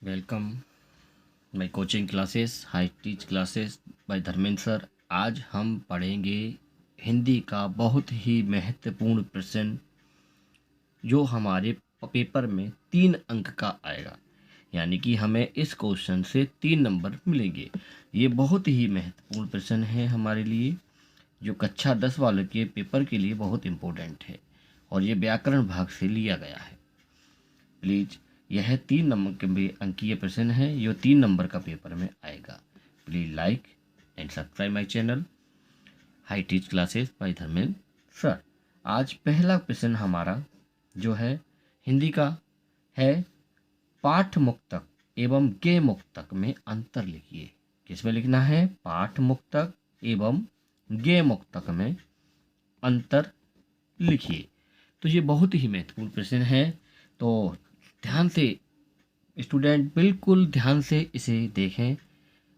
Welcome my coaching classes high teach classes bye Dharmendra sir. आज हम पढ़ेंगे हिंदी का बहुत ही महत्वपूर्ण प्रश्न जो हमारे पेपर में 3 अंक का आएगा। यानी कि हमें इस क्वेश्चन से 3 नंबर मिलेंगे। ये बहुत ही महत्वपूर्ण प्रश्न है हमारे लिए, जो कक्षा 10 वालों के पेपर के लिए बहुत इम्पोर्टेंट है और ये व्याकरण भाग से लिया गया है। प्लीज़, यह 3 नंबर के अंकीय प्रश्न है, जो 3 नंबर का पेपर में आएगा। Please like and subscribe my channel high teach classes bye Dharmendra sir. आज पहला प्रश्न हमारा जो है हिंदी का है, पाठ मुक्तक एवं गे मुक्तक में अंतर लिखिए। किसमें लिखना है? पाठ मुक्तक एवं गे मुक्तक में अंतर लिखिए। तो ये बहुत ही महत्वपूर्ण प्रश्न है, तो ध्यान से स्टूडेंट बिल्कुल ध्यान से इसे देखें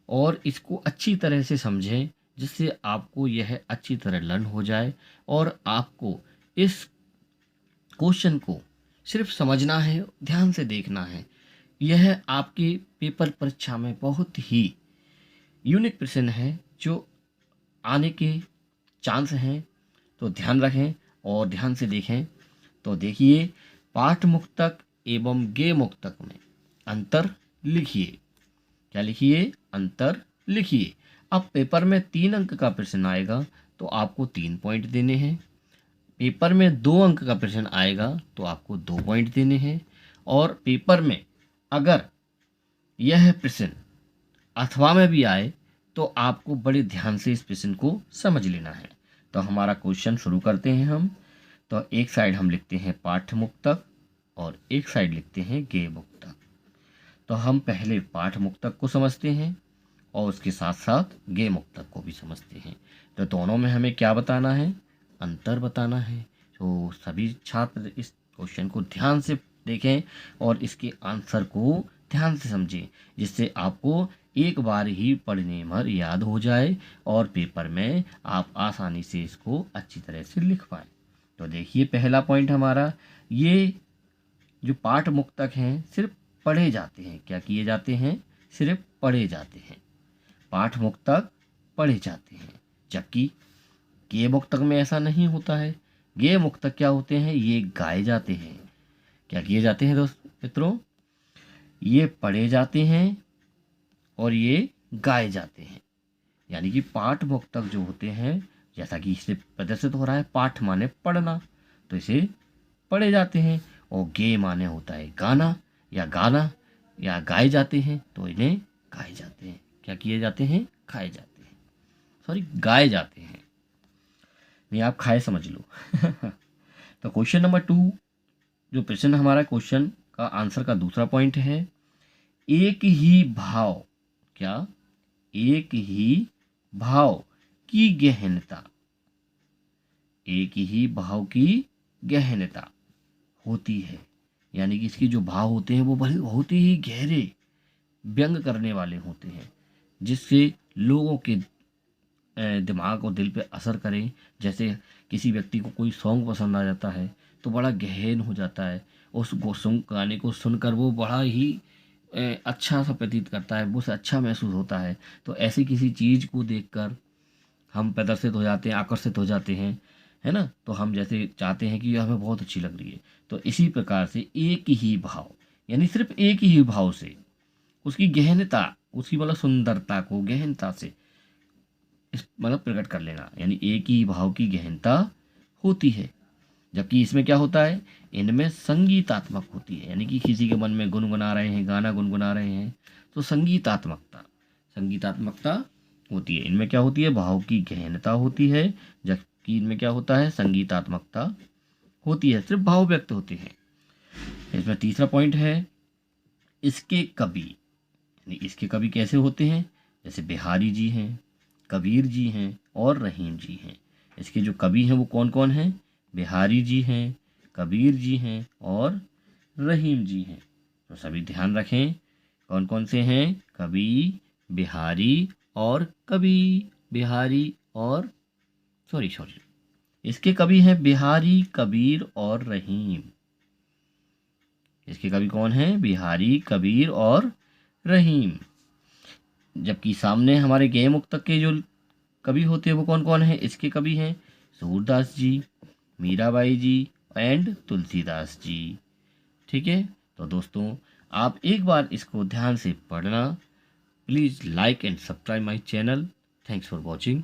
और इसको अच्छी तरह से समझें, जिससे आपको यह अच्छी तरह लर्न हो जाए और आपको इस क्वेश्चन को सिर्फ समझना है, ध्यान से देखना है। यह आपके पेपर परीक्षा में बहुत ही यूनिक प्रश्न है जो आने के चांस हैं, तो ध्यान रखें और ध्यान से देखें। तो देखिए, पाठ मुक्तक एवं गे मुक्तक में अंतर लिखिए। क्या लिखिए? अंतर लिखिए। अब पेपर में 3 अंक का प्रश्न आएगा तो आपको 3 पॉइंट देने हैं। पेपर में 2 अंक का प्रश्न आएगा तो आपको 2 पॉइंट देने हैं। और पेपर में अगर यह प्रश्न अथवा में भी आए तो आपको बड़े ध्यान से इस प्रश्न को समझ लेना है। तो हमारा क्वेश्चन शुरू करते हैं हम। तो एक साइड हम लिखते हैं पाठ मुक्तक और एक साइड लिखते हैं गे मुक्तक। तो हम पहले पाठ मुक्तक को समझते हैं और उसके साथ साथ गे मुक्तक को भी समझते हैं। तो दोनों में हमें क्या बताना है? अंतर बताना है। तो सभी छात्र इस क्वेश्चन को ध्यान से देखें और इसके आंसर को ध्यान से समझें, जिससे आपको एक बार ही पढ़ने में याद हो जाए और पेपर में आप आसानी से इसको अच्छी तरह से लिख पाएँ। तो देखिए, पहला पॉइंट हमारा, ये जो पाठ मुक्तक हैं सिर्फ पढ़े जाते हैं। क्या किए जाते हैं? सिर्फ पढ़े जाते हैं। पाठ मुक्तक पढ़े जाते हैं, जबकि गे मुक्तक में ऐसा नहीं होता है। गे मुक्तक क्या होते हैं? ये गाए जाते हैं। क्या किए जाते हैं दोस्त मित्रों? ये पढ़े जाते हैं और ये गाए जाते हैं। यानी कि पाठ मुक्तक जो होते हैं, जैसा कि इससे प्रदर्शित हो रहा है, पाठ माने पढ़ना, तो इसे पढ़े जाते हैं। और गे माने होता है गाना या गाए जाते हैं, तो इन्हें गाए जाते हैं। क्या किए जाते हैं? खाए जाते हैं, सॉरी गाए जाते हैं, नहीं आप खाए समझ लो। तो क्वेश्चन नंबर 2, जो प्रश्न हमारा क्वेश्चन का आंसर का दूसरा पॉइंट है, एक ही भाव, क्या? एक ही भाव की गहनता, एक ही भाव की गहनता होती है। यानी कि इसके जो भाव होते हैं वो बहुत ही गहरे व्यंग करने वाले होते हैं, जिससे लोगों के दिमाग और दिल पे असर करें। जैसे किसी व्यक्ति को कोई सॉन्ग पसंद आ जाता है तो बड़ा गहन हो जाता है, उस सॉन्ग गाने को सुनकर वो बड़ा ही अच्छा सा प्रतीत करता है, वो उसे अच्छा महसूस होता है। तो ऐसी किसी चीज़ को देखकर हम प्रदर्शित हो जाते हैं, आकर्षित हो जाते हैं, है ना? तो हम जैसे चाहते हैं कि ये हमें बहुत अच्छी लग रही है। तो इसी प्रकार से एक ही भाव, यानी सिर्फ एक ही भाव से उसकी गहनता, उसकी मतलब सुंदरता को गहनता से इस मतलब प्रकट कर लेना, यानी एक ही भाव की गहनता होती है। जबकि इसमें क्या होता है? इनमें संगीतात्मक होती है। यानी कि किसी के मन में गुनगुना रहे हैं, गाना गुनगुना रहे हैं, तो संगीतात्मकता संगीतात्मकता होती है। इनमें क्या होती है? भाव की गहनता होती है, जबकि इनमें क्या होता है? संगीतात्मकता होती है, सिर्फ भाव व्यक्त होते हैं। इसमें तीसरा पॉइंट है, इसके कवि। यानी इसके कवि कैसे होते हैं? जैसे बिहारी जी हैं, कबीर जी हैं और रहीम जी हैं। इसके जो कवि हैं वो कौन कौन हैं? बिहारी जी हैं, कबीर जी हैं और रहीम जी हैं। तो सभी ध्यान रखें, कौन कौन से हैं? कवि, बिहारी और कवि, बिहारी और सॉरी सॉरी इसके कवि हैं बिहारी, कबीर और रहीम। इसके कवि कौन हैं? बिहारी, कबीर और रहीम। जबकि सामने हमारे गेय मुक्तक के जो कवि होते हैं वो कौन कौन है? इसके कवि हैं सूरदास जी, मीराबाई जी एंड तुलसीदास जी। ठीक है, तो दोस्तों आप एक बार इसको ध्यान से पढ़ना। Please like and subscribe my channel. Thanks for watching.